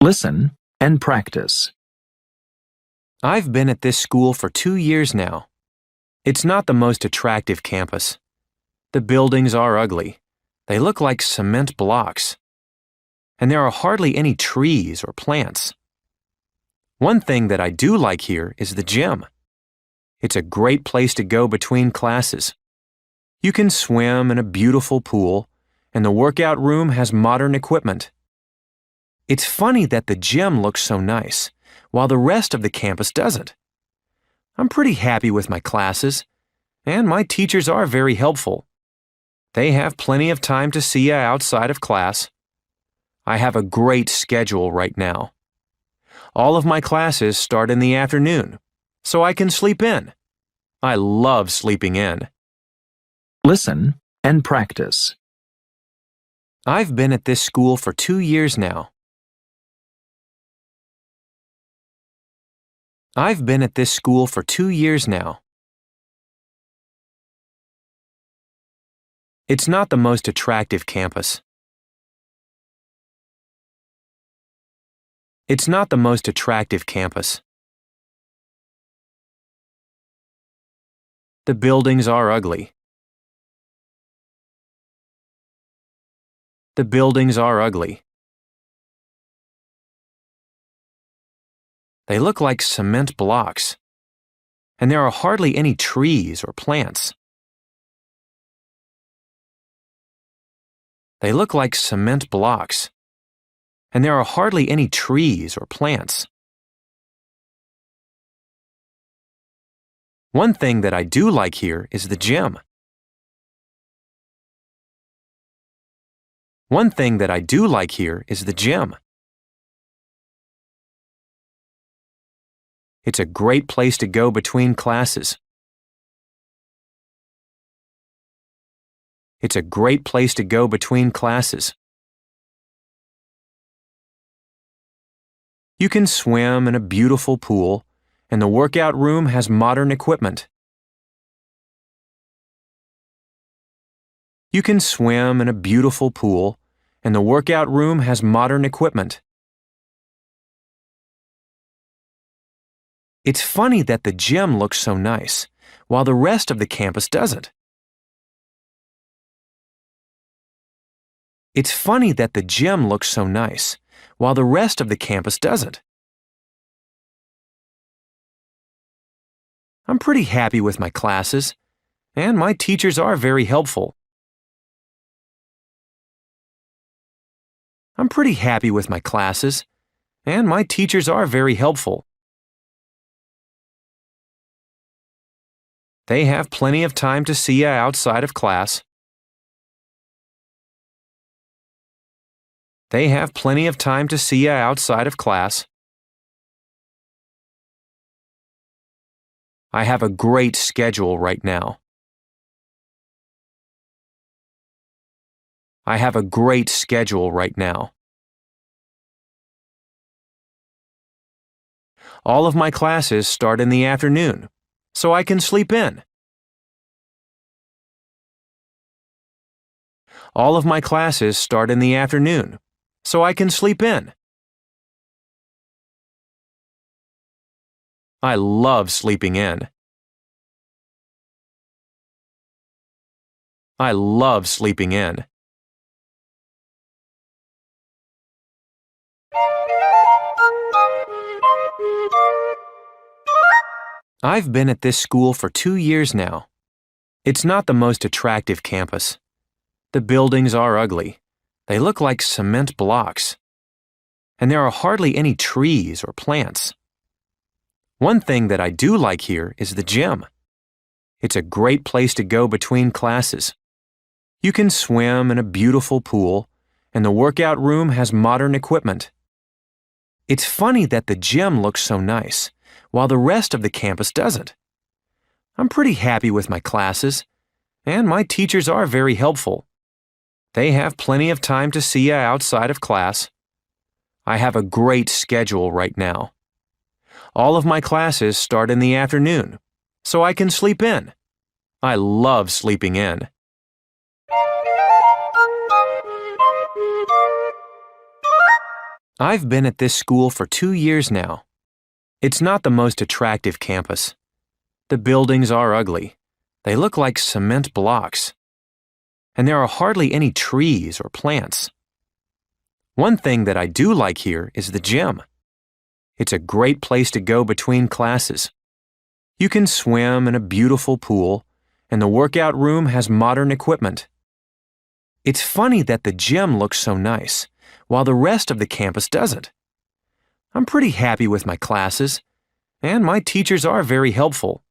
Listen and practice. I've been at this school for 2 years now. It's not the most attractive campus. The buildings are ugly. They look like cement blocks. And there are hardly any trees or plants. One thing that I do like here is the gym. It's a great place to go between classes. You can swim in a beautiful pool, and the workout room has modern equipment. It's funny that the gym looks so nice, while the rest of the campus doesn't. I'm pretty happy with my classes, and my teachers are very helpful. They have plenty of time to see you outside of class. I have a great schedule right now. All of my classes start in the afternoon, so I can sleep in. I love sleeping in. Listen and practice. I've been at this school for 2 years now. I've been at this school for 2 years now. It's not the most attractive campus. It's not the most attractive campus. The buildings are ugly. The buildings are ugly. They look like cement blocks. And there are hardly any trees or plants. They look like cement blocks. And there are hardly any trees or plants. One thing that I do like here is the gym. One thing that I do like here is the gym. It's a great place to go between classes. It's a great place to go between classes. You can swim in a beautiful pool, and the workout room has modern equipment. You can swim in a beautiful pool, and the workout room has modern equipment. It's funny that the gym looks so nice, while the rest of the campus doesn't. It's funny that the gym looks so nice, while the rest of the campus doesn't. I'm pretty happy with my classes, and my teachers are very helpful. I'm pretty happy with my classes, and my teachers are very helpful. They have plenty of time to see you outside of class. They have plenty of time to see you outside of class. I have a great schedule right now. I have a great schedule right now. All of my classes start in the afternoon, so I can sleep in. All of my classes start in the afternoon, so I can sleep in. I love sleeping in. I love sleeping in. I've been at this school for 2 years now. It's not the most attractive campus. The buildings are ugly. They look like cement blocks. And there are hardly any trees or plants. One thing that I do like here is the gym. It's a great place to go between classes. You can swim in a beautiful pool, and the workout room has modern equipment. It's funny that the gym looks so nice, while the rest of the campus doesn't. I'm pretty happy with my classes, and my teachers are very helpful. They have plenty of time to see you outside of class. I have a great schedule right now. All of my classes start in the afternoon, so I can sleep in. I love sleeping in. I've been at this school for 2 years now. It's not the most attractive campus. The buildings are ugly. They look like cement blocks. And there are hardly any trees or plants. One thing that I do like here is the gym. It's a great place to go between classes. You can swim in a beautiful pool, and the workout room has modern equipment. It's funny that the gym looks so nice, while the rest of the campus doesn't. I'm pretty happy with my classes, and my teachers are very helpful.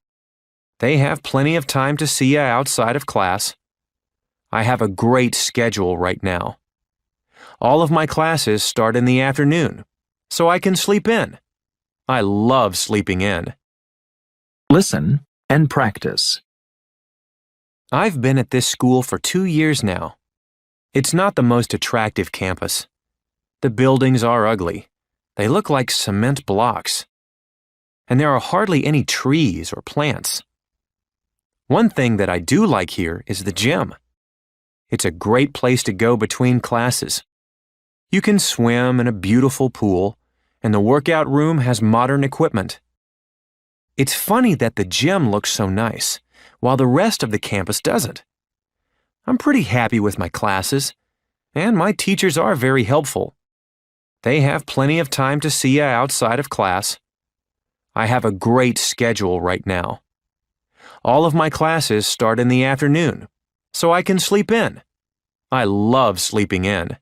They have plenty of time to see you outside of class. I have a great schedule right now. All of my classes start in the afternoon, so I can sleep in. I love sleeping in. Listen and practice. I've been at this school for 2 years now. It's not the most attractive campus. The buildings are ugly. They look like cement blocks. And there are hardly any trees or plants. One thing that I do like here is the gym. It's a great place to go between classes. You can swim in a beautiful pool, and the workout room has modern equipment. It's funny that the gym looks so nice, while the rest of the campus doesn't. I'm pretty happy with my classes, and my teachers are very helpful. They have plenty of time to see you outside of class. I have a great schedule right now. All of my classes start in the afternoon, so I can sleep in. I love sleeping in.